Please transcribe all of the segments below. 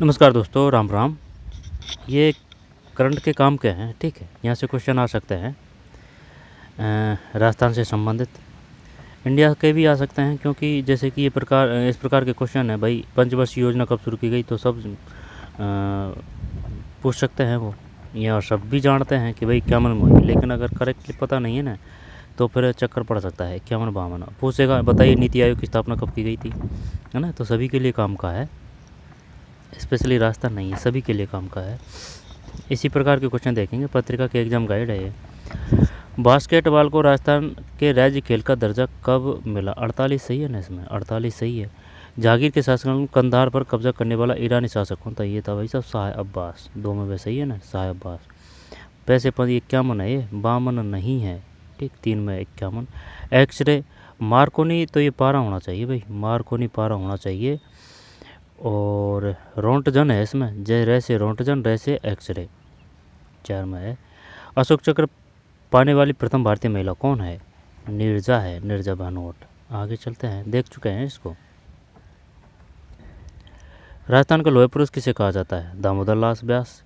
नमस्कार दोस्तों, राम राम। ये करंट के काम के हैं, ठीक है। यहाँ से क्वेश्चन आ सकते हैं राजस्थान से संबंधित, इंडिया के भी आ सकते हैं, क्योंकि जैसे कि इस प्रकार के क्वेश्चन है भाई, पंचवर्षीय योजना कब शुरू की गई, तो सब पूछ सकते हैं वो। ये और सब भी जानते हैं कि भाई इक्यावन में, लेकिन अगर करेक्टली पता नहीं है ना, तो फिर चक्कर पड़ सकता है। इक्यावन बावन पूछेगा, बताइए नीति आयोग की स्थापना कब की गई थी, है ना। तो सभी के लिए काम का है, स्पेशली राजस्थान नहीं है, सभी के लिए काम का है। इसी प्रकार के क्वेश्चन देखेंगे, पत्रिका के एग्जाम गाइड है ये। बास्केटबॉल को राजस्थान के राज्य खेल का दर्जा कब मिला? 48 सही है ना, इसमें 48 सही है। जहांगीर के शासन कंधार पर कब्जा करने वाला ईरानी शासक कौन था? ये था भाई साहब शाह अब्बास। दो में वे सही है ना, शाह अब्बास। पैसे पर 51 है, ये 52 नहीं है, ठीक। 3 में 51। एक्सरे मार्कोनी, तो ये पारा होना चाहिए भाई, मार्कोनी पारा होना चाहिए। और रोंटजन है इसमें, जय रैसे रोंटजन, रैसे एक्सरे। 4 में है। अशोक चक्र पाने वाली प्रथम भारतीय महिला कौन है? नीरजा है, नीरजा भानोट। आगे चलते हैं, देख चुके हैं इसको। राजस्थान का लोह पुरुष किसे कहा जाता है? दामोदर लाल व्यास।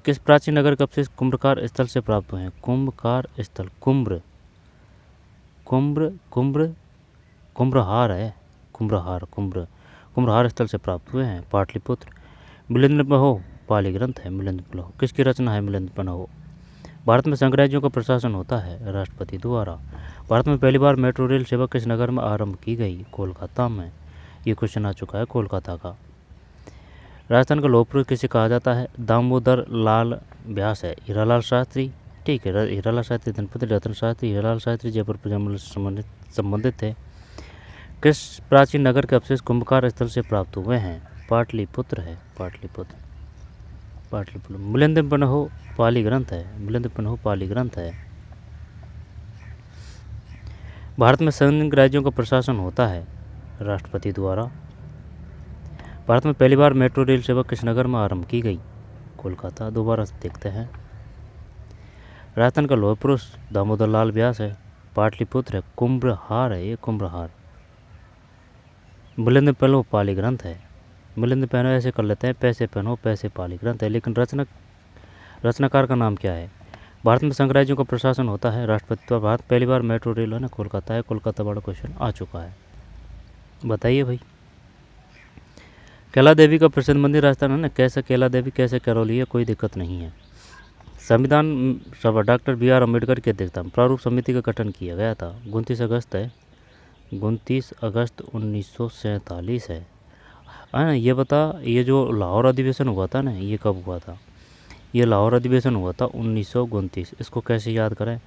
किस प्राचीन नगर के अवशेष कुंभकार स्थल से प्राप्त हुए हैं? कुंभकार स्थल, कुम्र, कुम्र, कुम्र, कुम्भहार है, कुम्भहार, कुम्भहार स्थल से प्राप्त हुए हैं। पाटलिपुत्र। मिलिंद पन्हो पाली ग्रंथ है, मिलिंद पन्हो। किसकी रचना है मिलिंद पन्हो? भारत में संघ राज्यों का प्रशासन होता है राष्ट्रपति द्वारा। भारत में पहली बार मेट्रो रेल सेवा किस नगर में आरंभ की गई? कोलकाता में। ये क्वेश्चन आ चुका है कोलकाता का। राजस्थान का लोह पुरुष किसे कहा जाता है? दामोदर लाल व्यास है, हीरालाल शास्त्री, ठीक है। हीरालाल शास्त्री, धनपति रतन शास्त्री, हीरालाल शास्त्री जयपुर प्रजनन से संबंधित थे। किस प्राचीन नगर के अवशेष कुंभकार स्थल से प्राप्त हुए हैं? पाटलिपुत्र है, पाटलिपुत्र, पाटलिपुत्र। मिलिंद पन्हो पाली ग्रंथ है, मिलिंद पन्हो पाली ग्रंथ है। भारत में संघ राज्यों का प्रशासन होता है राष्ट्रपति द्वारा। भारत में पहली बार मेट्रो रेल सेवा किस नगर में आरंभ की गई? कोलकाता। दोबारा से देखते हैं। राजस्थान का लोह पुरुष दामोदर लाल व्यास है, पाटलिपुत्र है, कुम्भहार है, ये कुम्भहार। मिलिंद पन्हो पाली ग्रंथ है। मिलिंद पन्हो ऐसे कर लेते हैं, पैसे पन्हो पैसे पाली ग्रंथ है, लेकिन रचनाकार का नाम क्या है? भारत में संघ राज्यों का प्रशासन होता है राष्ट्रपति द्वारा। भारत पहली बार मेट्रो रेल है ना, कोलकाता है। कोलकाता बड़ा क्वेश्चन आ चुका है, बताइए भाई। कैला देवी का प्रसिद्ध मंदिर राजस्थान है ना, कैसे कैला देवी, कैसे करौली है, कोई दिक्कत नहीं है। संविधान सभा डॉक्टर BR अम्बेडकर की अध्यक्षता में प्रारूप समिति का गठन किया गया था। 29 अगस्त है, 29 अगस्त 1947 है ना। ये बता, ये जो लाहौर अधिवेशन हुआ था ना, ये कब हुआ था? ये लाहौर अधिवेशन हुआ था 1929। इसको कैसे याद करें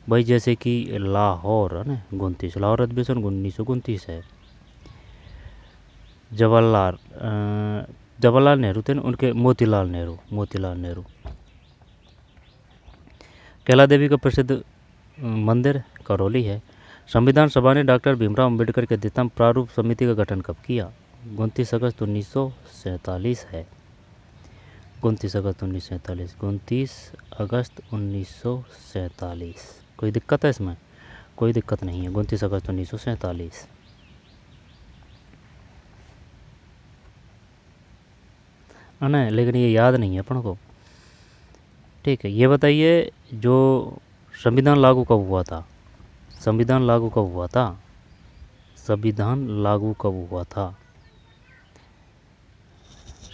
भाई? जैसे कि लाहौर है ना, 29, लाहौर अधिवेशन 1929 है। जवाहरलाल नेहरू थे ना, उनके मोतीलाल नेहरू। कैला देवी का प्रसिद्ध मंदिर करौली है। संविधान सभा ने डॉक्टर भीमराव अम्बेडकर के अध्यक्षता में प्रारूप समिति का गठन कब किया? 29 अगस्त 1947 है, 29 अगस्त 1947, 29 अगस्त 1947। कोई दिक्कत है इसमें? कोई दिक्कत नहीं है, 29 अगस्त 1947। है ना, लेकिन ये याद नहीं है अपन को, ठीक है। ये बताइए, जो संविधान लागू कब हुआ था? संविधान लागू कब हुआ था? संविधान लागू कब हुआ था?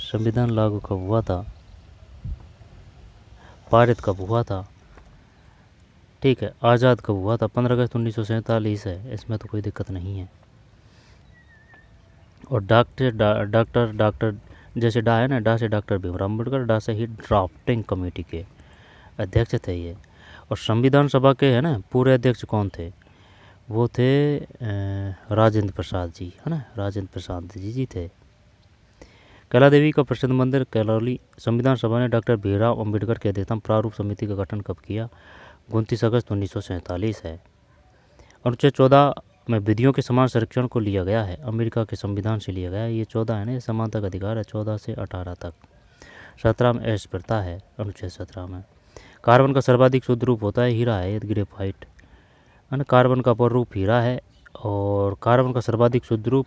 संविधान लागू कब हुआ था? पारित कब हुआ था? ठीक है। आज़ाद कब हुआ था? 15 अगस्त 1947 है, इसमें तो कोई दिक्कत नहीं है। और डॉक्टर जैसे डा है ना, डा से डॉक्टर भीमराव अम्बेडकर, डा से ही ड्राफ्टिंग कमेटी के अध्यक्ष थे ये। और संविधान सभा के है ना पूरे अध्यक्ष कौन थे? वो थे राजेंद्र प्रसाद जी, है ना, राजेंद्र प्रसाद जी थे। कैला देवी का प्रसिद्ध मंदिर करौली। संविधान सभा ने डॉक्टर भीमराव अम्बेडकर के अध्यक्षता में प्रारूप समिति का गठन कब किया? 29 अगस्त 1947 है। अनुच्छेद 14 में विधियों के समान संरक्षण को लिया गया है, अमेरिका के संविधान से लिया गया है। ये 14 है ना, ये समानता का अधिकार है, 14 से 18 तक। 17 में अस्पृश्यता है, अनुच्छेद 17 में। कार्बन का सर्वाधिक शुद्ध रूप होता है हीरा है, ग्रेफाइट, है ना। कार्बन का अपर रूप हीरा है, और कार्बन का सर्वाधिक शुद्ध रूप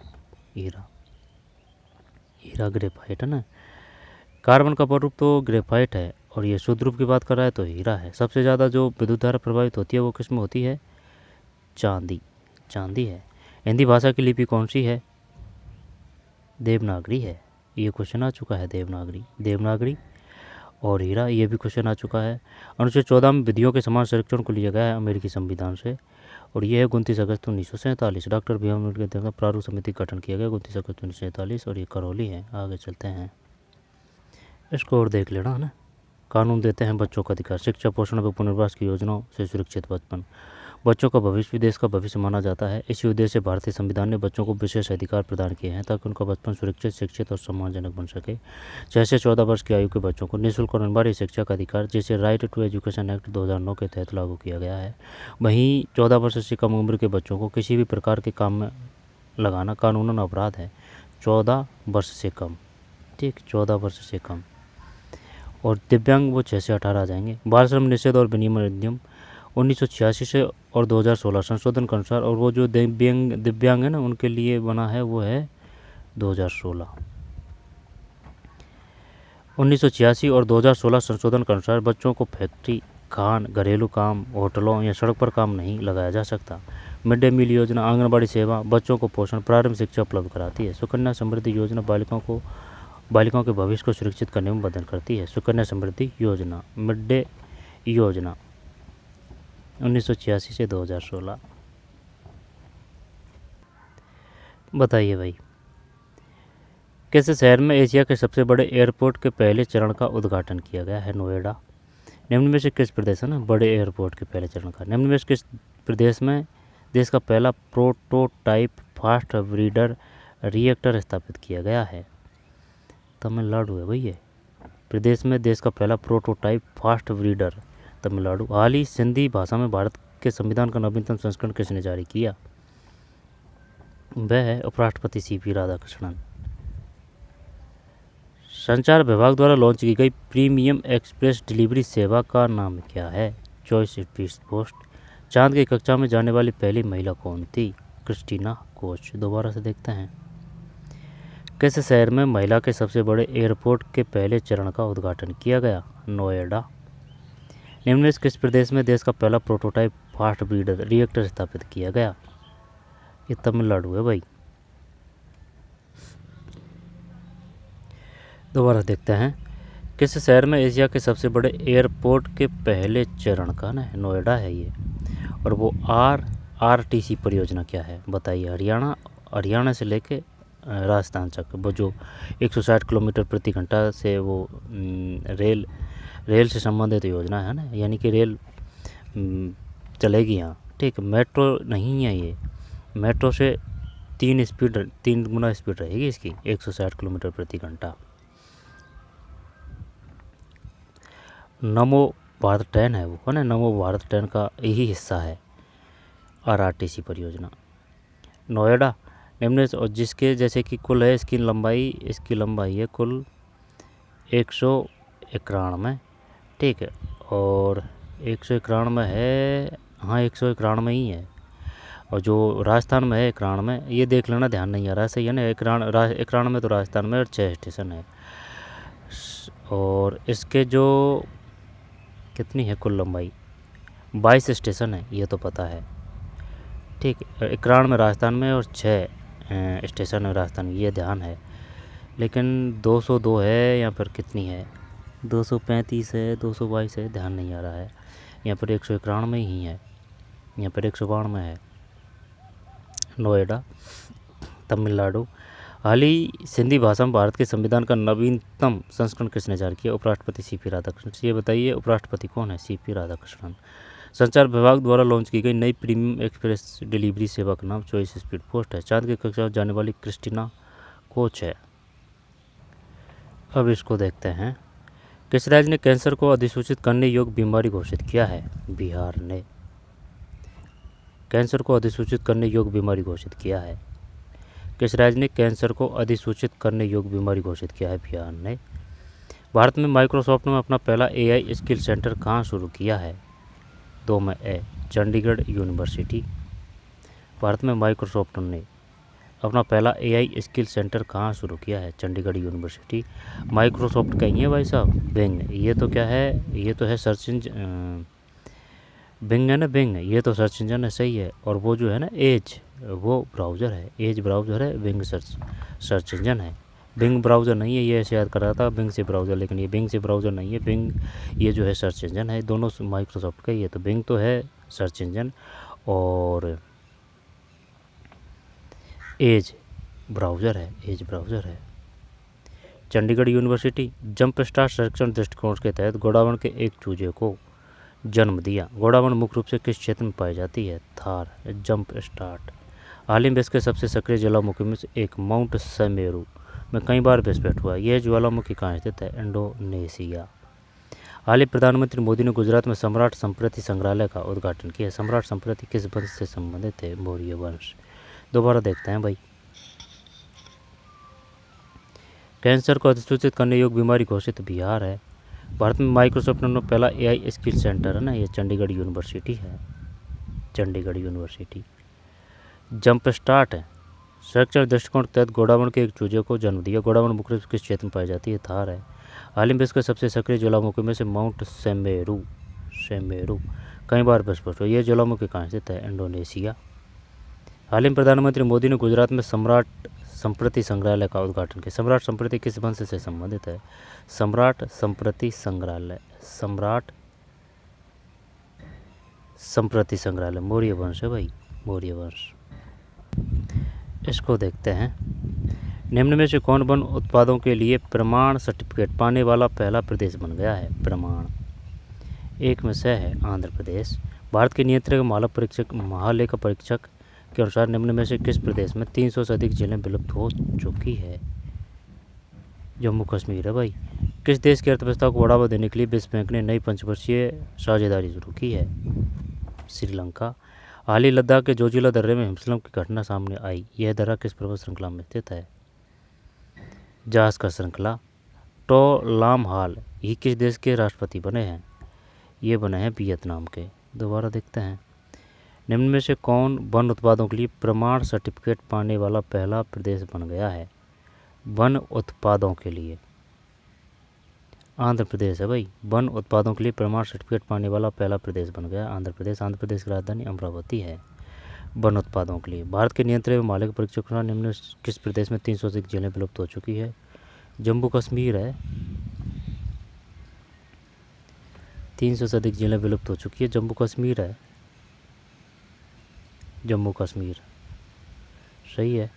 हीरा ग्रेफाइट, है ना। कार्बन का पररूप तो ग्रेफाइट है और ये शुद्ध रूप की बात कर रहा है तो हीरा है। सबसे ज़्यादा जो विद्युत धारा प्रभावित होती है वो किस में होती है? चांदी, चांदी है। हिंदी भाषा की लिपि कौन सी है? देवनागरी है। ये क्वेश्चन आ चुका है, देवनागरी, देवनागरी। और हीरा, ये भी क्वेश्चन आ चुका है। अनुच्छेद 14 में विधियों के समान संरक्षण को लिया गया है अमेरिकी संविधान से, और ये है 29 अगस्त 1947। डॉक्टर भीमराव अम्बेडकर द्वारा प्रारूप समिति का गठन किया गया 29 अगस्त 1947, और ये करौली है। आगे चलते हैं, इसको और देख लेना है ना। कानून देते हैं बच्चों का अधिकार, शिक्षा, पोषण व पुनर्वास की योजनाओं से सुरक्षित बचपन। बच्चों का भविष्य देश का भविष्य माना जाता है। इसी उद्देश्य से भारतीय संविधान ने बच्चों को विशेष अधिकार प्रदान किए हैं ताकि उनका बचपन सुरक्षित, शिक्षित और सम्मानजनक बन सके। 6 से 14 वर्ष की आयु के बच्चों को निःशुल्क और अनिवार्य शिक्षा का अधिकार, जिसे राइट टू एजुकेशन एक्ट 2009 के तहत लागू किया गया है। वहीं 14 वर्ष से कम उम्र के बच्चों को किसी भी प्रकार के काम में लगाना कानूनन अपराध है। 14 वर्ष से कम, ठीक, 14 वर्ष से कम। और दिव्यांग वो 6 से 18 आ जाएंगे। बाल श्रम निषेध और विनियमन अधिनियम 1986 से और 2016 संशोधन के अनुसार, और वो जो दिव्यांग है ना उनके लिए बना है वो है 2016। 1986 और 2016 संशोधन के अनुसार बच्चों को फैक्ट्री, खान, घरेलू काम, होटलों या सड़क पर काम नहीं लगाया जा सकता। मिड डे मील योजना, आंगनबाड़ी सेवा बच्चों को पोषण, प्रारंभिक शिक्षा उपलब्ध कराती है। सुकन्या समृद्धि योजना बालिकाओं के भविष्य को सुरक्षित करने में मदद करती है। सुकन्या समृद्धि योजना, मिड डे योजना 1986 से 2016। बताइए भाई, कैसे शहर में एशिया के सबसे बड़े एयरपोर्ट के पहले चरण का उद्घाटन किया गया है? नोएडा। निम्न में से किस प्रदेश है ना बड़े एयरपोर्ट के पहले चरण का, निम्न में से किस प्रदेश में देश का पहला प्रोटोटाइप फास्ट ब्रीडर रिएक्टर स्थापित किया गया है? तमिलनाडु है भैया। प्रदेश में देश का पहला प्रोटोटाइप फास्ट ब्रीडर, तमिलनाडु। हाल ही सिंधी भाषा में भारत के संविधान का नवीनतम संस्करण किसने जारी किया? वह है उपराष्ट्रपति सीपी राधाकृष्णन। संचार विभाग द्वारा लॉन्च की गई प्रीमियम एक्सप्रेस डिलीवरी सेवा का नाम क्या है? Choice speed post. चांद की कक्षा में जाने वाली पहली महिला कौन थी? Christina Koch. दोबारा से देखते हैं, किस शहर में महिला के सबसे बड़े एयरपोर्ट के पहले चरण का उद्घाटन किया गया? नोएडा। निम्न में किस प्रदेश में देश का पहला प्रोटोटाइप फास्ट ब्रीडर रिएक्टर स्थापित किया गया? ये तमिलनाडु है भाई। दोबारा देखते हैं, किस शहर में एशिया के सबसे बड़े एयरपोर्ट के पहले चरण का ना नोएडा है ये, और वो RRTC परियोजना क्या है? बताइए। हरियाणा से लेके राजस्थान तक वो जो 160 किलोमीटर प्रति घंटा से वो रेल से संबंधित योजना है ना, यानी कि रेल चलेगी यहाँ, ठीक। मेट्रो नहीं है ये, मेट्रो से 3 गुना स्पीड रहेगी इसकी, 160 किलोमीटर प्रति घंटा। नमो भारत ट्रेन है वो, है ना, नमो भारत ट्रेन का यही हिस्सा है RRTC परियोजना। नोएडा निम्न और जिसके जैसे कि कुल है इसकी लंबाई है कुल 191, ठीक है, और 191 है, हाँ 191 ही है। और जो राजस्थान में है 91, ये देख लेना, ध्यान नहीं आ रहा है, सही है ना। 91 तो राजस्थान में, और 6 स्टेशन है। और इसके जो कितनी है कुल लंबाई, 22 स्टेशन है, ये तो पता है, ठीक। 91 राजस्थान में और 6 स्टेशन है राजस्थान में, ये ध्यान है। लेकिन 202 है या फिर कितनी है, 235 है, 222 है, ध्यान नहीं आ रहा है। यहाँ पर 191 ही है, यहाँ पर 192 है। नोएडा, तमिलनाडु। हाल ही सिंधी भाषा में भारत के संविधान का नवीनतम संस्करण किसने जारी किया? उपराष्ट्रपति सीपी राधाकृष्णन। ये बताइए उपराष्ट्रपति कौन है? सीपी राधाकृष्णन। संचार विभाग द्वारा लॉन्च की गई नई प्रीमियम एक्सप्रेस डिलीवरी सेवा का नाम चॉइस स्पीड पोस्ट है। चांद की कक्षा में जाने वाली क्रिस्टीना कोच है। अब इसको देखते हैं, किस राज्य ने कैंसर को अधिसूचित करने योग्य बीमारी घोषित किया है? बिहार ने कैंसर को अधिसूचित करने योग्य बीमारी घोषित किया है। किस राज्य ने कैंसर को अधिसूचित करने योग्य बीमारी घोषित किया है? बिहार ने। भारत में माइक्रोसॉफ्ट ने अपना पहला AI स्किल सेंटर कहाँ शुरू किया है? 2 में चंडीगढ़ यूनिवर्सिटी। भारत में माइक्रोसॉफ्ट ने अपना पहला एआई स्किल सेंटर कहाँ शुरू किया है? चंडीगढ़ यूनिवर्सिटी। माइक्रोसॉफ्ट का ही है भाई साहब। बिंग, ये तो क्या है? ये तो है सर्च इंजन। बिंग है ना, बिंग, ये तो सर्च इंजन है, सही है। और वो जो है ना एज, वो ब्राउज़र है। एज ब्राउज़र है, बिंग सर्च इंजन है। बिंग ब्राउज़र नहीं है, ये ऐसे याद कर रहा था बिंग से ब्राउज़र, लेकिन ये बिंग से ब्राउज़र नहीं है। बिंग ये जो है सर्च इंजन है, दोनों माइक्रोसॉफ्ट का ही है। तो बिंग तो है सर्च इंजन और एज ब्राउज़र है, एज ब्राउज़र है। चंडीगढ़ यूनिवर्सिटी जंप स्टार्ट संरक्षण दृष्टिकोण के तहत गोडावण के एक चूजे को जन्म दिया। गोडावण मुख्य रूप से किस क्षेत्र में पाई जाती है? थार। जंप स्टार्ट हाल ही में विश्व के सबसे सक्रिय ज्वालामुखी में से एक माउंट समेरू में कई बार विस्फोट हुआ। यह ज्वालामुखी कहाँ स्थित है? इंडोनेशिया। हाल ही प्रधानमंत्री मोदी ने गुजरात में सम्राट संस्कृति संग्रहालय का उद्घाटन किया। सम्राट संस्कृति किस वंश से संबंधित है? मौर्य वंश। दोबारा देखते हैं भाई। कैंसर को अधिसूचित करने योग्य बीमारी घोषित बिहार है। भारत में माइक्रोसॉफ्ट ने पहला एआई स्किल सेंटर है ना, ये चंडीगढ़ यूनिवर्सिटी है। चंडीगढ़ यूनिवर्सिटी। जंप स्टार्ट है संरक्षण दृष्टिकोण के तहत गोडावण के एक चूजे को जन्म दिया। गोडावण मुख्य रूप से किस क्षेत्र में पाई जाती है? थार है। हाल ही में विश्व के सबसे सक्रिय ज्वालामुखी में से माउंट सेमेरू कई बार विस्फोट हुआ। यह ज्वालामुखी कहाँ स्थित है? इंडोनेशिया। हाल ही में प्रधानमंत्री मोदी ने गुजरात में सम्राट संस्कृति संग्रहालय का उद्घाटन किया। सम्राट संस्कृति किस वंश से संबंधित है? सम्राट संस्कृति संग्रहालय, सम्राट संस्कृति संग्रहालय मौर्य वंश है भाई, मौर्य वंश। इसको देखते हैं। निम्न में से कौन वन उत्पादों के लिए प्रमाण सर्टिफिकेट पाने वाला पहला प्रदेश बन गया है? प्रमाण। एक में से है आंध्र प्रदेश। भारत के नियंत्रक महालेखा परीक्षक के अनुसार निम्न में से किस प्रदेश में 300 से अधिक जेलें विलुप्त हो चुकी है? जम्मू कश्मीर है भाई। किस देश की अर्थव्यवस्था को बढ़ावा देने के लिए विश्व बैंक ने नई पंचवर्षीय साझेदारी शुरू की है? श्रीलंका। हाल ही लद्दाख के जोजिला दर्रे में हिमस्खलन की घटना सामने आई। यह दर्रा किस पर्वत श्रृंखला में स्थित है? जास्कर श्रृंखला। टो लाम हाल ये किस देश के राष्ट्रपति बने हैं? ये बने हैं वियतनाम के। दोबारा देखते हैं। निम्न में से कौन वन उत्पादों के लिए प्रमाण सर्टिफिकेट पाने वाला पहला प्रदेश बन गया है? वन उत्पादों के लिए आंध्र प्रदेश है भाई। वन उत्पादों के लिए प्रमाण सर्टिफिकेट पाने वाला पहला प्रदेश बन गया आंध्र प्रदेश। आंध्र प्रदेश की राजधानी अमरावती है। वन उत्पादों के लिए भारत के नियंत्रण महालेखा परीक्षक निम्न किस प्रदेश में 300 से अधिक जेलें विलुप्त हो चुकी है? जम्मू कश्मीर है। 300 से अधिक जेलें विलुप्त हो चुकी है, जम्मू कश्मीर है। जम्मू कश्मीर सही है।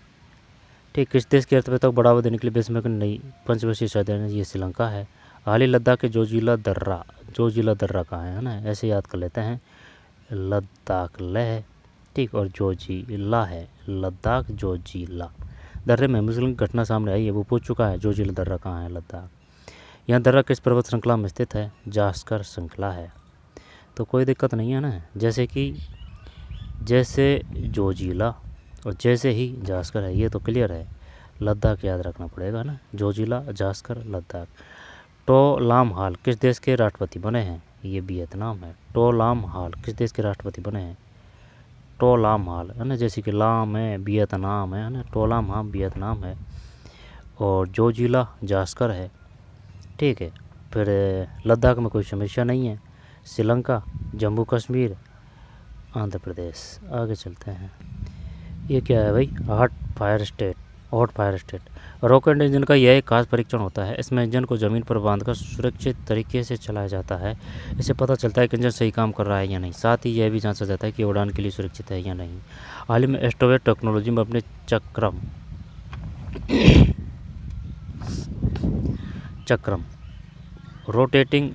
ठीक। किस देश की अर्थव्यवस्था को बढ़ावा देने के लिए विश्व में नई पंचवर्षीय साझेदारी? ये श्रीलंका है। हाल ही लद्दाख के जोजिला दर्रा कहाँ है ना, ऐसे याद कर लेते हैं। लद्दाख लेह, ठीक, और जोजिला है लद्दाख। जोजिला दर्रे में हिमस्खलन की घटना सामने आई है, वो पूछ चुका है। जोजिला दर्रा कहाँ है? लद्दाख। यह दर्रा किस पर्वत श्रृंखला में स्थित है? जास्कर श्रृंखला है। तो कोई दिक्कत नहीं है ना, जैसे जोजिला और जैसे ही जास्कर है, ये तो क्लियर है। लद्दाख याद रखना पड़ेगा ना, जोजिला, जास्कर, लद्दाख। टो लाम हाल किस देश के राष्ट्रपति बने हैं? ये वियतनाम है। टो लाम हाल किस देश के राष्ट्रपति बने हैं? टो लाम हाल है ना, जैसे कि लाम है वियतनाम है ना, टो लाम हाल वियतनाम है। और जोजिला जास्कर है, ठीक है। फिर लद्दाख में कोई समस्या नहीं है। श्रीलंका, जम्मू कश्मीर, आंध्र प्रदेश। आगे चलते हैं। ये क्या है भाई? Hot fire state rocket engine का यह एक खास परीक्षण होता है। इसमें इंजन को ज़मीन पर बांधकर सुरक्षित तरीके से चलाया जाता है। इससे पता चलता है कि इंजन सही काम कर रहा है या नहीं। साथ ही यह भी जांचा जाता है कि उड़ान के लिए सुरक्षित है या नहीं। हाल ही में एस्ट्रोवेट टेक्नोलॉजी में अपने चक्रम रोटेटिंग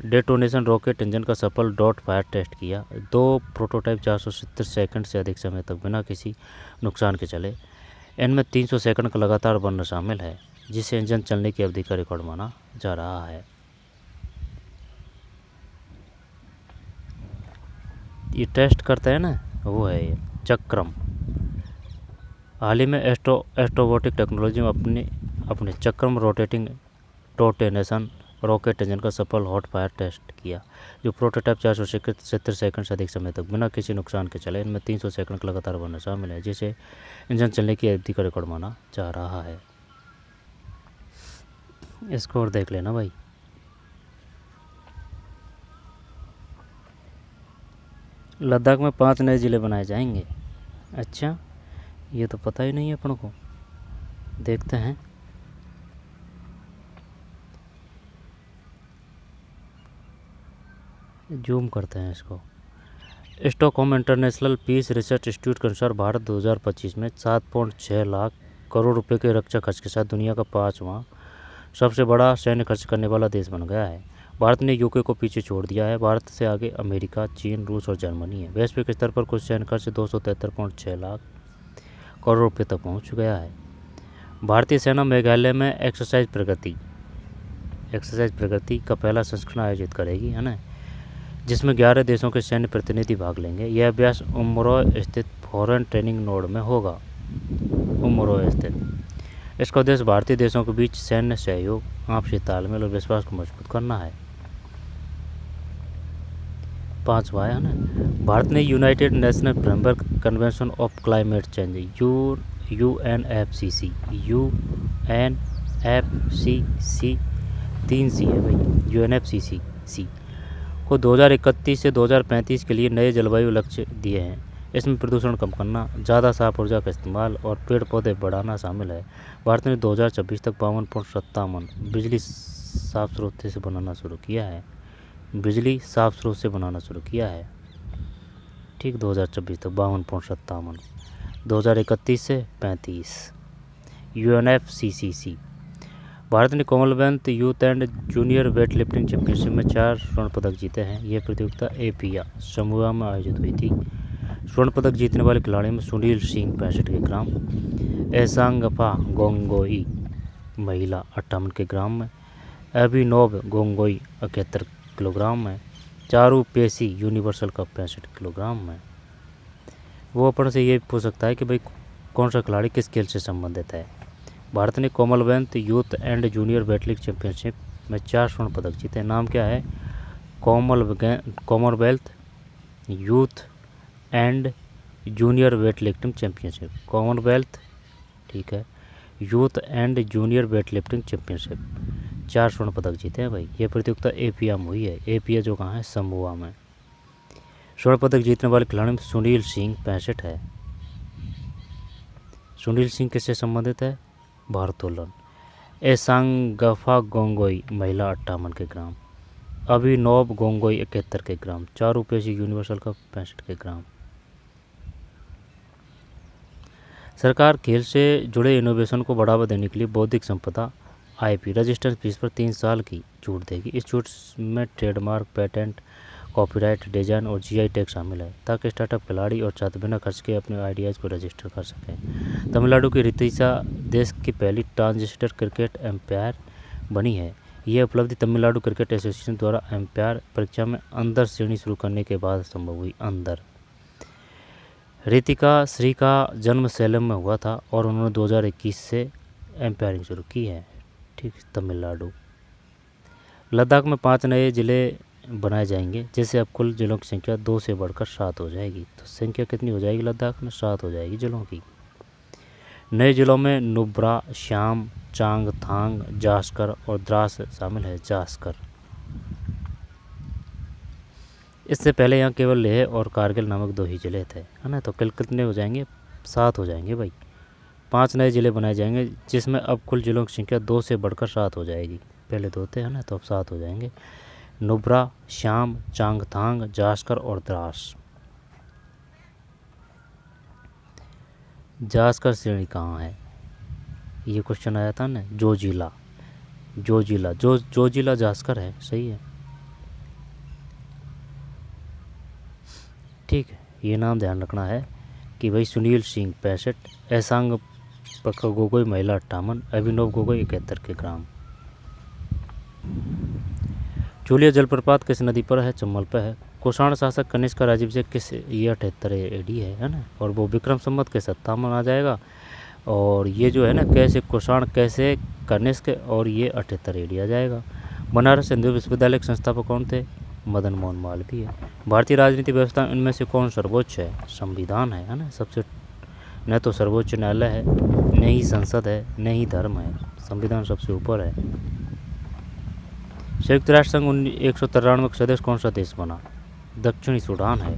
डेटोनेशन रॉकेट इंजन का सफल डॉट फायर टेस्ट किया। 2 प्रोटोटाइप 470 सेकंड से अधिक समय तक बिना किसी नुकसान के चले। इनमें 300 सेकंड का लगातार बनना शामिल है, जिसे इंजन चलने की अवधि का रिकॉर्ड माना जा रहा है। ये टेस्ट करते हैं ना, वो है ये चक्रम। हाल ही में एस्ट्रोबोटिक टेक्नोलॉजी में अपने चक्रम रोटेटिंग टोटेनेशन रॉकेट इंजन का सफल हॉट फायर टेस्ट किया। जो प्रोटोटाइप 470 सेकंड से अधिक समय तक बिना किसी नुकसान के चले। इनमें 300 सेकंड का लगातार बनना शामिल है, जिसे इंजन चलने की अवधि का रिकॉर्ड माना जा रहा है। इसको और देख लेना भाई। लद्दाख में 5 नए ज़िले बनाए जाएंगे। अच्छा, ये तो पता ही नहीं है अपन को। देखते हैं। जूम करते हैं इसको। Stockholm International Peace Research Institute के अनुसार भारत 2025 में 7.6 लाख करोड़ रुपए के रक्षा खर्च के साथ दुनिया का 5वां सबसे बड़ा सैन्य खर्च करने वाला देश बन गया है। भारत ने यूके को पीछे छोड़ दिया है। भारत से आगे अमेरिका, चीन, रूस और जर्मनी है। वैश्विक स्तर पर कुल सैन्य खर्च 273.6 लाख करोड़ रुपये तक पहुंच गया है। भारतीय सेना मेघालय में एक्सरसाइज प्रगति का पहला संस्करण आयोजित करेगी, है ना, जिसमें 11 देशों के सैन्य प्रतिनिधि भाग लेंगे। यह अभ्यास उमरोह स्थित फॉरेन ट्रेनिंग नोड में होगा। उमरोह स्थित। इसका उद्देश्य भारतीय देशों के बीच सैन्य सहयोग, आपसी तालमेल और विश्वास को मजबूत करना है। 5वां है ना, भारत ने United national framework convention of climate change UNFCCC 3C है भाई, UNFCCC को 2031 से 2035 के लिए नए जलवायु लक्ष्य दिए हैं। इसमें प्रदूषण कम करना, ज़्यादा साफ ऊर्जा का इस्तेमाल और पेड़ पौधे बढ़ाना शामिल है। भारत ने 2026 तक 52.57 बिजली साफ स्रोत से बनाना शुरू किया है। ठीक, 2026 तक 52.57, 2031 से 35। UNFCCC। भारत ने Commonwealth youth and junior weight lifting championship में 4 स्वर्ण पदक जीते हैं। यह प्रतियोगिता एपिया समूह में आयोजित हुई थी। स्वर्ण पदक जीतने वाले खिलाड़ियों में सुनील सिंह 65 किलोग्राम, एसांगफा गोंगोई महिला 58 किलोग्राम में, अभिनव गोंगोई 71 किलोग्राम में, चारू पेशी यूनिवर्सल कप 65 किलोग्राम में। वो अपन से ये पूछ सकता है कि भाई कौन सा खिलाड़ी किस खेल से संबंधित है। भारत ने Commonwealth youth and junior weightlifting championship में 4 स्वर्ण पदक जीते। नाम क्या है? Commonwealth youth and junior weightlifting championship. Commonwealth, ठीक है, youth and junior weightlifting championship 4 स्वर्ण पदक जीते हैं भाई। ये प्रतियोगिता एपिया में हुई है। एपिया जो कहाँ है? समोआ में। स्वर्ण पदक जीतने वाले खिलाड़ी में सुनील सिंह 65 है। सुनील सिंह किससे संबंधित है? भारोत्तोलन। एसांगफा गोंगोई महिला 58 किलोग्राम, अभिनव गोंगोई 71 किलोग्राम, चारू पेशी यूनिवर्सल कप 65 किलोग्राम। सरकार खेल से जुड़े इनोवेशन को बढ़ावा देने के लिए बौद्धिक संपदा IP रजिस्टर्ड फीस पर 3 साल की छूट देगी। इस छूट में ट्रेडमार्क, पेटेंट, कॉपीराइट, डिजाइन और GI टैग शामिल है, ताकि स्टार्टअप खिलाड़ी और छात्र बिना खर्च के अपने आइडियाज़ को रजिस्टर कर सकें। तमिलनाडु की रितिशा देश की पहली ट्रांसजेंडर क्रिकेट एम्पायर बनी है। यह उपलब्धि तमिलनाडु क्रिकेट एसोसिएशन द्वारा एम्पायर परीक्षा में अंदर श्रेणी शुरू करने के बाद संभव हुई। अंदर रितिका श्री का जन्म सैलम में हुआ था और उन्होंने 2021 से एम्पायरिंग शुरू की है। ठीक, तमिलनाडु। लद्दाख में 5 नए ज़िले बनाए जाएंगे, जिससे अब कुल जिलों की संख्या 2 से बढ़कर 7 हो जाएगी। तो संख्या कितनी हो जाएगी लद्दाख में? 7 हो जाएगी जिलों की। नए जिलों में नुब्रा, श्याम, चांगथांग, जास्कर और द्रास शामिल है। जास्कर। इससे पहले यहाँ केवल लेह और कारगिल नामक 2 ही जिले थे, है ना। तो कल कितने हो जाएंगे? 7 हो जाएंगे भाई। 5 नए ज़िले बनाए जाएंगे, जिसमें अब कुल जिलों की संख्या 2 से बढ़कर 7 हो जाएगी। पहले 2 थे, है ना, तो अब 7 हो जाएंगे। नुब्रा, श्याम, चांगथांग, जास्कर और द्रास। जास्कर श्रेणी कहाँ है? ये क्वेश्चन आया था ना। जोजिला जास्कर है, सही है। ठीक है, ये नाम ध्यान रखना है कि भाई सुनील सिंह 65, एसांग गोगोई महिला 58, अभिनव गोगोई 71 किलोग्राम। चूलिया जलप्रपात किस नदी पर है? चंबल पर है। कुषाण शासक कनिष्क का राज्याभिषेक किस ये 78 AD है ना, और वो विक्रम संवत के 57 आ जाएगा। और ये जो है ना, कैसे कुषाण कैसे कनिष्क, और ये 78 AD आ जाएगा। बनारस हिंदू विश्वविद्यालय के संस्थापक कौन थे? मदन मोहन मालवीय। भारतीय राजनीति व्यवस्था इनमें से कौन सर्वोच्च है? संविधान है ना सबसे। न तो सर्वोच्च न्यायालय है, न ही संसद है, न ही धर्म है, संविधान सबसे ऊपर है। संयुक्त राष्ट्र संघ 193 का सदस्य कौन सा देश बना? दक्षिणी सूडान है।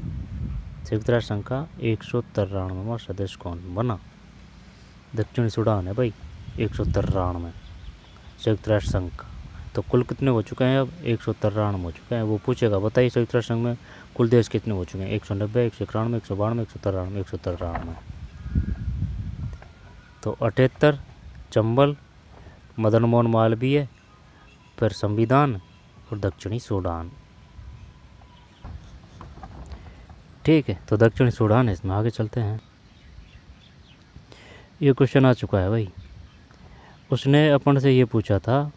संयुक्त राष्ट्र संघ का 193वां सदस्य कौन बना? दक्षिणी सूडान है भाई 193 संयुक्त राष्ट्र संघ का। तो कुल कितने हो चुके हैं अब? 193 हो चुके हैं। वो पूछेगा बताइए संयुक्त राष्ट्र संघ में कुल देश कितने हो चुके हैं? 190, 191, 192, 193, 193। तो 78 चंबल, मदन मोहन मालवीय, फिर संविधान और दक्षिणी सूडान। ठीक है, तो दक्षिणी सूडान है इसमें। आगे चलते हैं। ये क्वेश्चन आ चुका है भाई। उसने अपन से ये पूछा था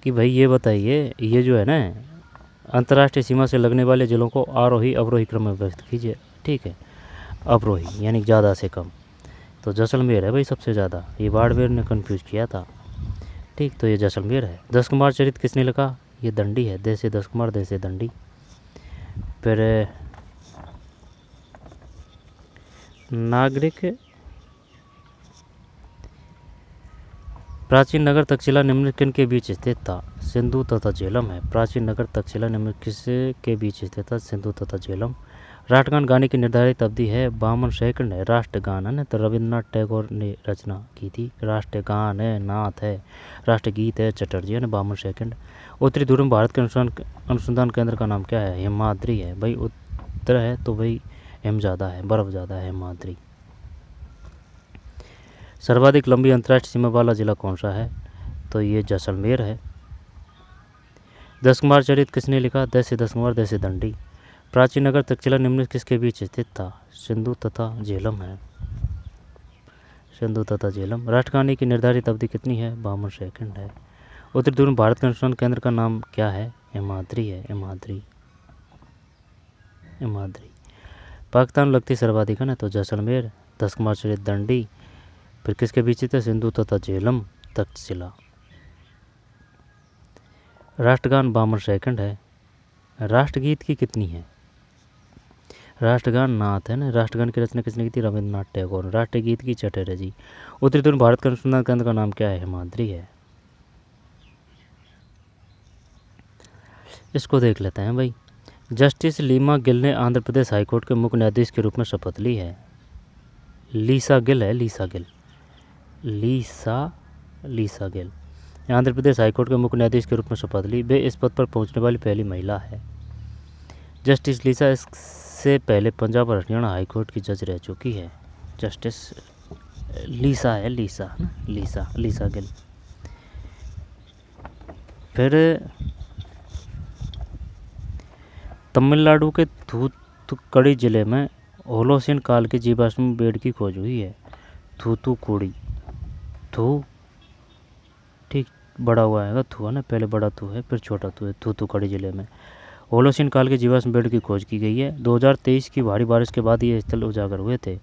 कि भाई ये बताइए, ये जो है ना अंतर्राष्ट्रीय सीमा से लगने वाले जिलों को आरोही अवरोही क्रम में व्यक्त कीजिए। ठीक है, अवरोही यानी ज़्यादा से कम। तो जैसलमेर है भाई सबसे ज़्यादा। ये बाड़मेर ने कन्फ्यूज किया था। ठीक, तो ये जैसलमेर है। 10 कुमार चरित्र किसने लिखा? ये दंडी है, देसे 10 कुमार देसे दंडी। फिर नागरिक प्राचीन नगर तक्षशिला निम्नलिखित के बीच स्थित था? सिंधु तथा झेलम है। प्राचीन नगर तक्षशिला निम्नलिखित के बीच स्थित था? सिंधु तथा झेलम। राष्ट्रगान गाने की निर्धारित अवधि है 52 सेकंड है। राष्ट्रगान है ना, तो रविन्द्रनाथ टैगोर ने रचना की थी। राष्ट्रगान है, नाथ है, राष्ट्रगीत है चटर्जी ने 52 सेकंड। उत्तरी ध्रुव में भारत के अनुसंधान केंद्र का नाम क्या है? हिमाद्री है भाई। उत्तर है तो भाई हिम ज़्यादा है, बर्फ़ ज़्यादा है, हिमाद्री। सर्वाधिक लंबी अंतर्राष्ट्रीय सीमा वाला जिला कौन सा है? तो ये जैसलमेर है। 10 कुमार चरित्र किसने लिखा? देसे 10 कुमार देसे दंडी। प्राचीन नगर तक्षशिला निम्न किसके बीच स्थित था? सिंधु तथा झेलम है। सिंधु तथा झेलम। राष्ट्रगान की निर्धारित अवधि कितनी है? 52 सेकंड है। उत्तरी ध्रुव में भारत के अनुसंधान केंद्र का नाम क्या है? हिमाद्री है, हिमाद्री, हिमाद्री। पाकिस्तान लगती सर्वाधिक है ना, तो जैसलमेर। 10 कुमार चरित्र दंडी। फिर किसके बीच थे? सिंधु तथा झेलम तक्षशिला। राष्ट्रगान 52 सेकंड है। राष्ट्रगीत की कितनी है? राष्ट्रगान नाथ है ना। राष्ट्रगान की रचना किसने की थी? रविन्द्रनाथ टैगोर। राष्ट्रगीत की चटर्जी। उत्तरी ध्रुव भारत के अनुसंधान केंद्र का नाम क्या है? हिमाद्री है। इसको देख लेते हैं भाई। जस्टिस लीमा गिल ने आंध्र प्रदेश हाईकोर्ट के मुख्य न्यायाधीश के रूप में शपथ ली है। लीसा गिल है, लीसा गिल, लीसा गिल आंध्र प्रदेश हाईकोर्ट के मुख्य न्यायाधीश के रूप में शपथ ली। वे इस पद पर पहुंचने वाली पहली महिला है। जस्टिस लीसा इससे पहले पंजाब और हरियाणा हाईकोर्ट की जज रह चुकी है। जस्टिस लीसा है, लीसा ना, लीसा गिल। फिर तमिलनाडु के थूथुक्कड़ी जिले में होलोसिन काल के जीवाश्म बेड की खोज हुई है। थूथुक्कुड़ी, थू ठीक बड़ा हुआ है थू है ना, पहले बड़ा थू है फिर छोटा थू है। थूथुक्कड़ी जिले में होलोसिन काल के जीवाश्म बेड की खोज की गई है। 2023 की भारी बारिश के बाद ये स्थल उजागर हुए थे।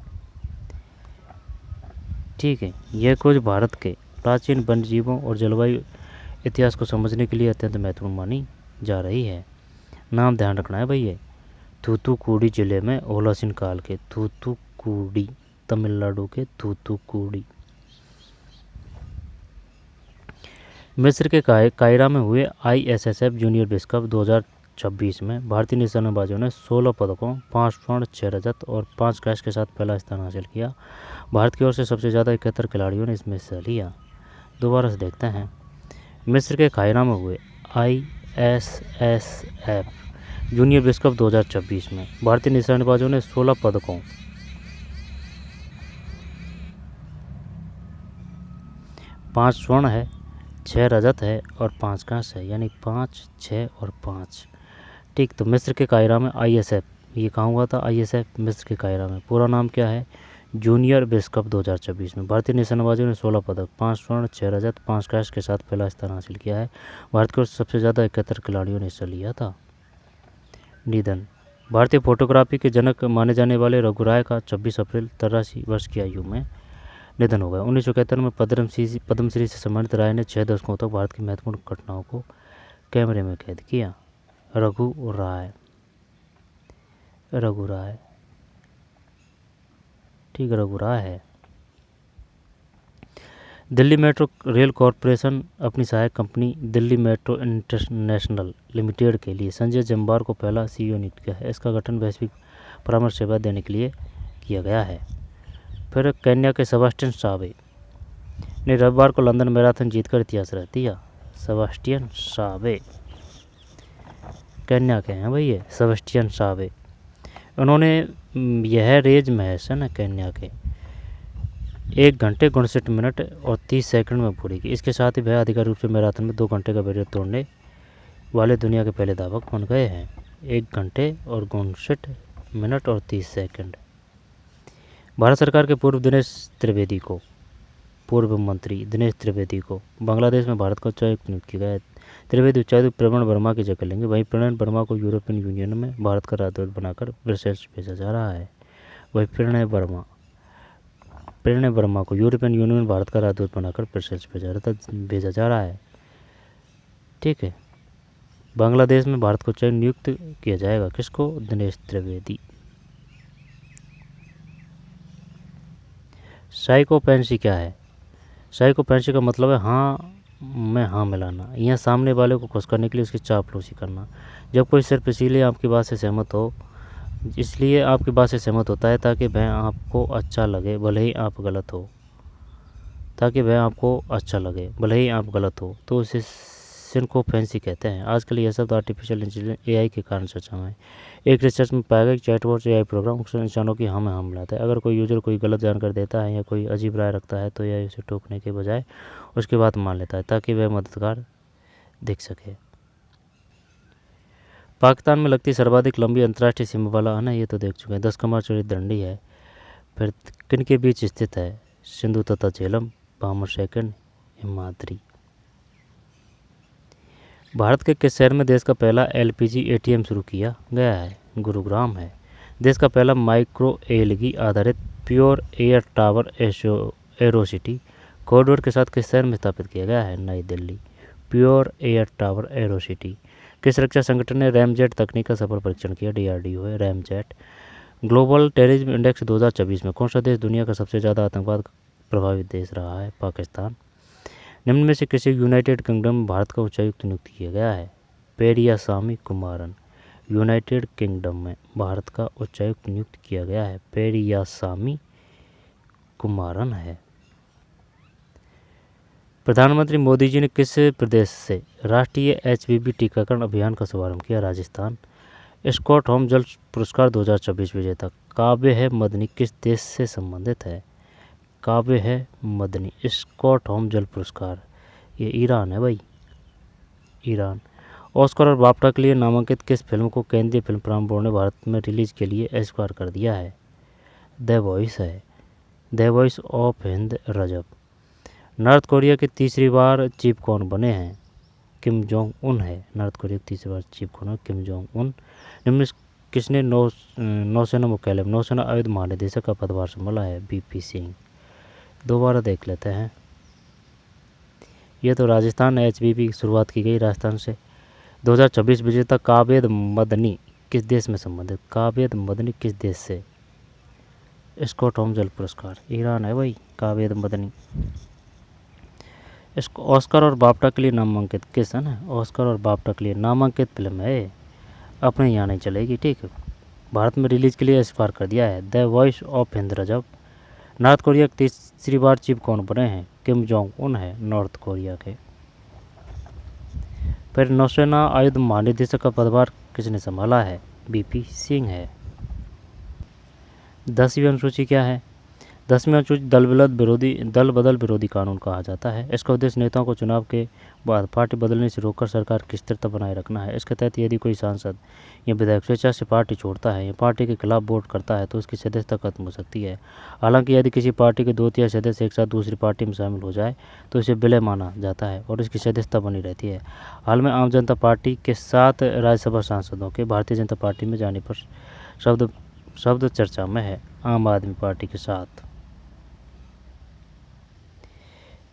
ठीक है, यह खोज भारत के प्राचीन वन्यजीवों और जलवायु इतिहास को समझने के लिए अत्यंत महत्वपूर्ण मानी जा रही है। नाम ध्यान रखना है भाई। ये थूथुक्कुड़ी जिले में होलोसिन काल के, थूथुक्कुड़ी, तमिलनाडु के थूथुक्कुड़ी। मिस्र के कायरा में हुए ISSF जूनियर विश्व कप 2026 में भारतीय निशानेबाजों ने 16 पदकों, 5 स्वर्ण, 6 रजत और 5 कांस्य के साथ पहला स्थान हासिल किया। भारत की ओर से सबसे ज़्यादा 71 खिलाड़ियों ने इसमें हिस्सा लिया। दोबारा से देखते हैं। मिस्र के कायरा में हुए ISSF जूनियर विश्व कप 2026 में भारतीय निशानेबाजों ने 16 पदकों, 5 स्वर्ण है, 6 रजत है और 5 कांस्य है, यानी 5, 6 और 5। ठीक, तो मिस्र के कायरा में ISF, ये कहाँ हुआ था? ISF मिस्र के कायरा में। पूरा नाम क्या है? जूनियर विश्व कप 2026 में भारतीय निशानेबाजों ने 16 पदक, 5 स्वर्ण, 6 रजत, 5 कांस्य के साथ पहला स्थान हासिल किया है। भारत की ओर से सबसे ज़्यादा 71 खिलाड़ियों ने हिस्सा लिया था। निधन। भारतीय फोटोग्राफी के जनक माने जाने वाले रघुराय का 26 अप्रैल 83 वर्ष की आयु में निधन हो गया। 1971 में पद्मश्री से सम्मानित राय ने 6 दशकों तक भारत की महत्वपूर्ण घटनाओं को कैमरे में कैद किया। रघु राय, ठीक, रघु राय है। दिल्ली मेट्रो रेल कॉरपोरेशन अपनी सहायक company Delhi metro international limited के लिए संजय जम्बार को पहला CEO नियुक्त किया है। इसका गठन वैश्विक परामर्श सेवा देने के लिए किया गया है। फिर केन्या के सेबास्टियन सावे ने रविवार को लंदन मैराथन जीतकर इतिहास रच दिया। सेबास्टियन सावे केन्या के हैं भाई, ये सेबास्टियन सावे। उन्होंने यह रेज महज है ना केन्या के 1 घंटे 59 मिनट और 30 सेकंड में पूरी की। इसके साथ ही वह आधिकारिक रूप से मैराथन में 2 घंटे का बैरियर तोड़ने वाले दुनिया के पहले धावक बन गए हैं। 1 घंटे और 59 मिनट और 30 सेकंड। भारत सरकार के पूर्व मंत्री दिनेश त्रिवेदी को बांग्लादेश में भारत का उच्चायुक्त नियुक्त किया गया है। त्रिवेदी उच्चायुक्त प्रणब वर्मा की जगह लेंगे। वहीं प्रणब वर्मा को यूरोपियन यूनियन में भारत का राजदूत बनाकर ब्रसेल्स भेजा जा रहा है। वहीं प्रणब वर्मा को यूरोपियन यूनियन में भारत का राजदूत बनाकर ब्रसेल्स भेजा जा रहा है। ठीक है, बांग्लादेश में भारत को उच्चायुक्त नियुक्त किया जाएगा। किसको? दिनेश त्रिवेदी। साइकोपेंसी क्या है? साइकोपेंसी का मतलब है हाँ में हाँ मिलाना, या सामने वाले को खुश करने के लिए उसकी चापलूसी करना। जब कोई सिर्फ इसीलिए आपकी बात से सहमत हो, इसलिए आपकी बात से सहमत होता है ताकि वह आपको अच्छा लगे भले ही आप गलत हो, तो उसे सिंकोपेंसी कहते हैं। आजकल यह शब्द आर्टिफिशियल इंटेलिजेंस AI के कारण चर्चा में है। एक रिसर्च में पाया गया कि चैटबॉट AI प्रोग्राम अक्सर इंसानों की हाँ में हाँ मिलाता है। अगर कोई यूजर कोई गलत जानकारी देता है या कोई अजीब राय रखता है तो AI उसे टोकने के बजाय उसकी बात मान लेता है ताकि वह मददगार दिख सके। पाकिस्तान में लगती सर्वाधिक लंबी अंतर्राष्ट्रीय सीमा वाला है ना, ये तो देख चुके हैं, 10 कमर चौड़ी दंडी है। फिर किन के बीच स्थित है? सिंधु तथा झेलम, 52 सेकंड, हिमाद्री। भारत के किस शहर में देश का पहला LPG ATM शुरू किया गया है? गुरुग्राम है। देश का पहला माइक्रो एलगी आधारित pure air tower Aerocity corridor के साथ किस शहर में स्थापित किया गया है? नई Delhi. Pure air tower Aerocity. किस रक्षा संगठन ने रैमजेट तकनीक का सफल परीक्षण किया? DRDO है रैमजेट। ग्लोबल टेररिज्म इंडेक्स 2024 में कौन सा देश दुनिया का सबसे ज़्यादा आतंकवाद प्रभावित देश रहा है? पाकिस्तान। निम्न में से किसी यूनाइटेड किंगडम में भारत का उच्चायुक्त नियुक्त किया गया है? पेरियासामी कुमारन। यूनाइटेड किंगडम में भारत का उच्चायुक्त नियुक्त किया गया है, पेरियासामी कुमारन है। प्रधानमंत्री मोदी जी ने किस प्रदेश से राष्ट्रीय HPV टीकाकरण अभियान का शुभारंभ किया? राजस्थान। स्टॉकहोम जल पुरस्कार 2024 विजेता काव्य है मदनी किस देश से संबंधित है? काव्य है मदनी। स्टॉकहोम जल पुरस्कार ये ईरान है भाई, ईरान। ऑस्कर और बाफ्टा के लिए नामांकित किस फिल्म को केंद्रीय फिल्म प्रमाणन बोर्ड ने भारत में रिलीज के लिए अस्वीकार कर दिया है? द वॉइस है, the voice of Hind Rajab. North Korea के तीसरी बार चीफ कौन बने हैं? किम जोंग उन है। नॉर्थ कोरिया की तीसरी बार चीफ कौन है? Kim Jong Un. निम्न किसने नौसेना मुख्यालय में नौसेना आयुध महानिदेशक का पदभार संभाला है? BP सिंह। दोबारा देख लेते हैं। यह तो राजस्थान HPV की शुरुआत की गई राजस्थान से। 2026 विजेता कावेद मदनी किस देश में संबंधित? कावेद मदनी किस देश से? स्टॉकहोम जल पुरस्कार ईरान है भाई, कावेद मदनी। इसको ऑस्कर और बाफ्टा के लिए नामांकित किस है ना, ऑस्कर और बाफ्टा के लिए नामांकित फिल्म है, अपने यहाँ नहीं चलेगी, ठीक है। भारत में रिलीज के लिए अस्वीकार कर दिया है, the voice of Hind Rajab. North Korea की तीसरी बार चीफ कौन बने हैं? किम जोंग उन है नॉर्थ कोरिया के। फिर नौसेना आयुध महानिदेशक का पदभार किसने संभाला है? BP सिंह है। 10वीं अनुसूची क्या है? 10वीं अनुसूची दल बदल विरोधी कानून कहा जाता है। इसका उद्देश्य नेताओं को चुनाव के बाद पार्टी बदलने से रोककर सरकार की स्थिरता बनाए रखना है। इसके तहत यदि कोई सांसद या विधायक स्वेच्छा से पार्टी छोड़ता है या पार्टी के खिलाफ वोट करता है तो उसकी सदस्यता खत्म हो सकती है। हालांकि यदि किसी पार्टी के 2 तिहाई सदस्य एक साथ दूसरी पार्टी में शामिल हो जाए तो इसे विलय माना जाता है और इसकी सदस्यता बनी रहती है। हाल में आम जनता पार्टी के 7 राज्यसभा सांसदों के भारतीय जनता पार्टी में जाने पर शब्द चर्चा में है, आम आदमी पार्टी के साथ।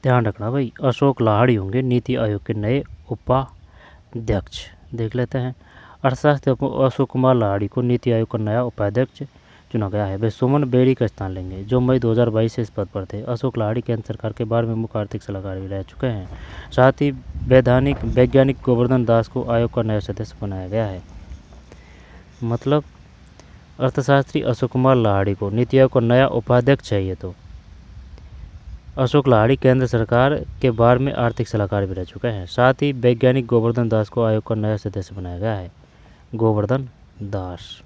ध्यान रखना भाई, अशोक लाहड़ी होंगे नीति आयोग के नए अध्यक्ष देख लेते हैं। अर्थशास्त्री अशोक कुमार लाहिड़ी को नीति आयोग का नया उपाध्यक्ष चुना गया है। वे सुमन बेरी का स्थान लेंगे, जो मई 2022 से इस पद पर थे। अशोक लाहिड़ी केंद्र सरकार के 12वें मुख्य आर्थिक सलाहकार भी रह चुके हैं। साथ ही वैज्ञानिक गोवर्धन दास को आयोग का नया सदस्य बनाया गया है। मतलब अर्थशास्त्री अशोक कुमार लाहिड़ी को नीति आयोग का नया उपाध्यक्ष चाहिए। तो अशोक लाहिड़ी केंद्र सरकार के 12वें आर्थिक सलाहकार भी रह चुके हैं। साथ ही वैज्ञानिक गोवर्धन दास को आयोग का नया सदस्य बनाया गया है। गोवर्धन दास।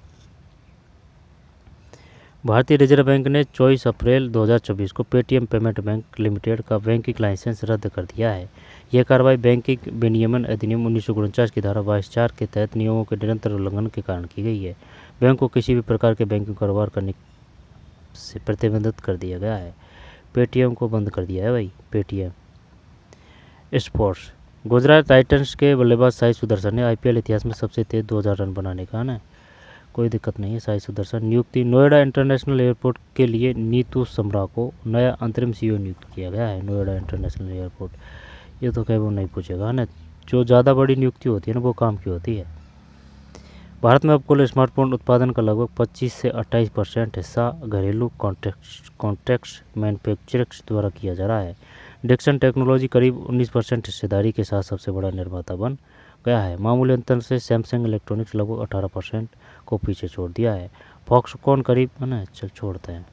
भारतीय रिजर्व बैंक ने 24 अप्रैल 2024 को पेटीएम पेमेंट बैंक लिमिटेड का बैंकिंग लाइसेंस रद्द कर दिया है। यह कार्रवाई बैंकिंग विनियमन अधिनियम 1949 की धारा 22(4) के तहत नियमों के निरंतर उल्लंघन के कारण की गई है। बैंक को किसी भी प्रकार के बैंकिंग कारोबार करने से प्रतिबंधित कर दिया गया है। पेटीएम को बंद कर दिया है भाई। पेटीएम। स्पोर्ट्स। गुजरात टाइटंस के बल्लेबाज साई सुदर्शन ने आईपीएल इतिहास में सबसे तेज 2000 रन बनाने का ना कोई दिक्कत नहीं है। साई सुदर्शन। नियुक्ति। नोएडा इंटरनेशनल एयरपोर्ट के लिए नीतू समरा को नया अंतरिम सीईओ नियुक्त किया गया है। नोएडा इंटरनेशनल एयरपोर्ट, ये तो कहीं वो नहीं पूछेगा ना। जो ज़्यादा बड़ी नियुक्ति होती है ना वो काम की होती है। भारत में अब कुल स्मार्टफोन उत्पादन का लगभग 25 से 28% हिस्सा घरेलू कॉन्ट्रैक्ट मैन्युफैक्चरर्स द्वारा किया जा रहा है। डिक्सन टेक्नोलॉजी करीब 19% हिस्सेदारी के साथ सबसे बड़ा निर्माता बन गया है। मामूली अंतर से सैमसंग इलेक्ट्रॉनिक्स लगभग 18% को पीछे छोड़ दिया है। फॉक्सकॉन करीब है ना, चल छोड़ते हैं,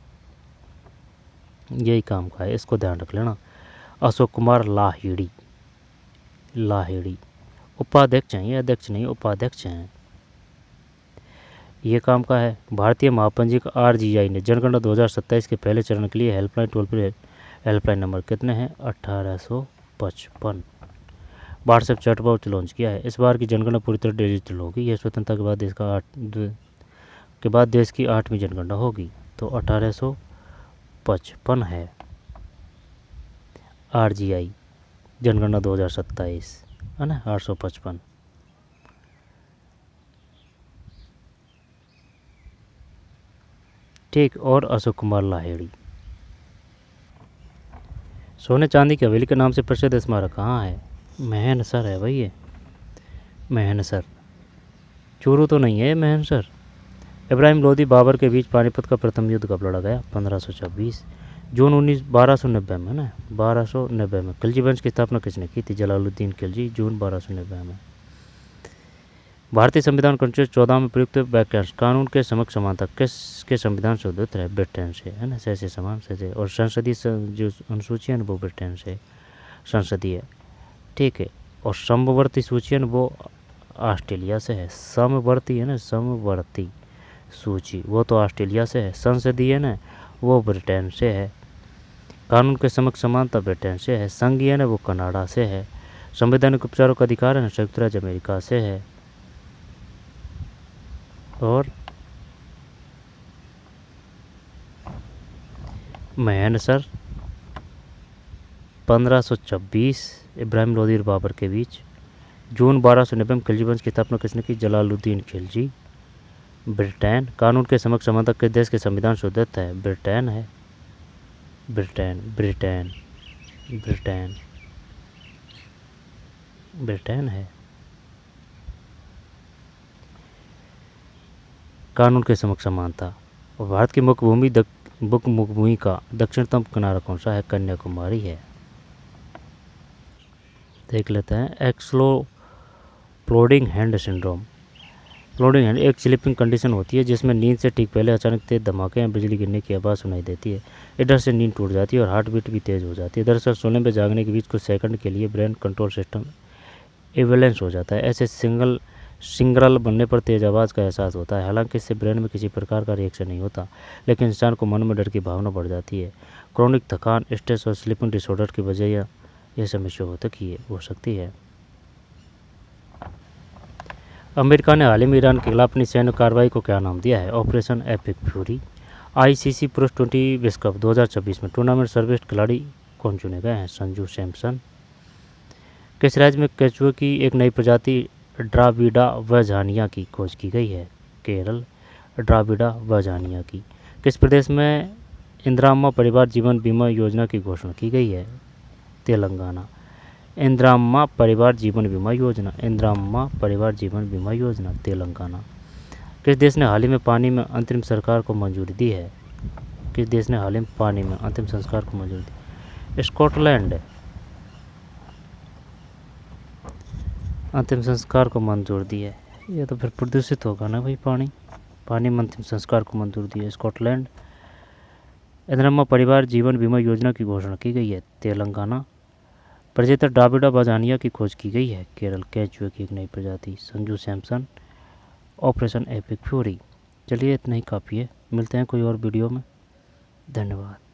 यही काम का है, इसको ध्यान रख लेना। अशोक कुमार लाहिड़ी उपाध्यक्ष हैं, ये अध्यक्ष नहीं उपाध्यक्ष हैं। ये काम का है। भारतीय महापंजीक आरजीआई ने जनगणना 2027 के पहले चरण के लिए helpline toll free helpline number कितने हैं 1855 व्हाट्सएप चैट बॉक्स लॉन्च किया है। इस बार की जनगणना पूरी तरह डिजिटल होगी। यह स्वतंत्रता के बाद देश की 8वीं जनगणना होगी। तो 1855 है आरजीआई जनगणना 2027 है ना 855। ठीक। और अशोक कुमार लाहिड़ी। सोने चांदी की हवेली के नाम से प्रसिद्ध स्मारक कहाँ है? महनसर है भाई, ये महनसर। चूरू तो नहीं है महनसर। इब्राहिम लोदी बाबर के बीच पानीपत का प्रथम युद्ध कब लड़ा गया? 1526 जून 1290 में ना 1290 में। खिलजी वंश की स्थापना किसने की थी? जलालुद्दीन खिलजी, जून 1290 में। भारतीय संविधान अनुच्छेद 14 में प्रयुक्त वाक्यांश कानून के समक्ष समानता किसके संविधान से उद्धृत है? ब्रिटेन से है ना, से समान से। और संसदीय जो अनुसूची है वो ब्रिटेन से संसदीय, ठीक है। और समवर्ती सूची है वो ऑस्ट्रेलिया से है। समवर्ती है ना, समवर्ती सूची वो तो ऑस्ट्रेलिया से है। संसदीय है ना वो ब्रिटेन से है। कानून के समक्ष समानता ब्रिटेन से है। संघीय है ना वो कनाडा से है। संवैधानिक उपचारों का अधिकार है ना संयुक्त राज्य अमेरिका से है। और महनसर 1526 इब्राहिम लोदी और बाबर के बीच। जून 1290 में खिलजी वंश की स्थापना किसने की? जलालुद्दीन खिलजी, ब्रिटेन। कानून के समक्ष समानता किस देश के संविधान से उद्धृत है? ब्रिटेन है। ब्रिटेन ब्रिटेन ब्रिटेन ब्रिटेन है। कानून के समक्ष समानता। और भारत की मुख्य भूमि का दक्षिणतम किनारा कौन सा है? कन्याकुमारी है। देख लेते हैं। Exploding hand syndrome. Exploding hand एक स्लीपिंग कंडीशन होती है जिसमें नींद से ठीक पहले अचानक तेज धमाके या बिजली गिरने की आवाज़ सुनाई देती है। इधर से नींद टूट जाती है और हार्ट बीट भी तेज़ हो जाती है। दरअसल सोने में जागने के बीच कुछ सेकंड के लिए ब्रेन कंट्रोल सिस्टम इवेलेंस हो जाता है। ऐसे सिंगरल बनने पर तेज आवाज़ का एहसास होता है। हालांकि इससे ब्रेन में किसी प्रकार का रिएक्शन नहीं होता, लेकिन इंसान को मन में डर की भावना बढ़ जाती है। क्रोनिक थकान, स्ट्रेस और स्लीपिंग डिसऑर्डर की वजह यह समस्या हो सकती है। अमेरिका ने हाल ही में ईरान के खिलाफ अपनी सैन्य कार्रवाई को क्या नाम दिया है? Operation epic fury. आईसीसी पुरुष टी20 विश्व कप 2026 में टूर्नामेंट सर्वश्रेष्ठ खिलाड़ी कौन चुने गए हैं? संजू सैमसन। किस राज्य में केचुए की एक नई प्रजाति ड्राविडा वजानिया की खोज की गई है? केरल। ड्राविडा वजानिया की। किस प्रदेश में इंदिरा परिवार जीवन बीमा योजना की घोषणा की गई है? तेलंगाना। इंदिराम्मा परिवार जीवन बीमा योजना, इंदिराम्मा परिवार जीवन बीमा योजना तेलंगाना। किस देश ने हाल ही में पानी में अंतिम संस्कार को मंजूरी दी है? किस देश ने हाल ही में पानी में अंतिम संस्कार को मंजूरी दी? स्कॉटलैंड अंतिम संस्कार को मंजूर दी है। ये तो फिर प्रदूषित होगा ना भाई, पानी में अंतिम संस्कार को मंजूर दी है स्कॉटलैंड। इंदिराम्मा परिवार जीवन बीमा योजना की घोषणा की गई है तेलंगाना। प्रजाति डाविडा बाजानिया की खोज की गई है केरल। केचुए की एक नई प्रजाति Sanju Samson. Operation epic fury. चलिए इतना ही काफ़ी है, मिलते हैं कोई और वीडियो में। धन्यवाद।